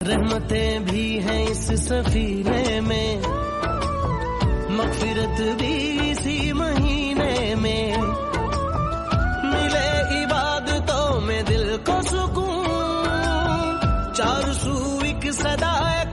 रहमतें भी हैं इस सफीने में, मगफिरत भी इसी महीने में। मिले इबादतों में दिल को सुकून, चार सू एक सदा है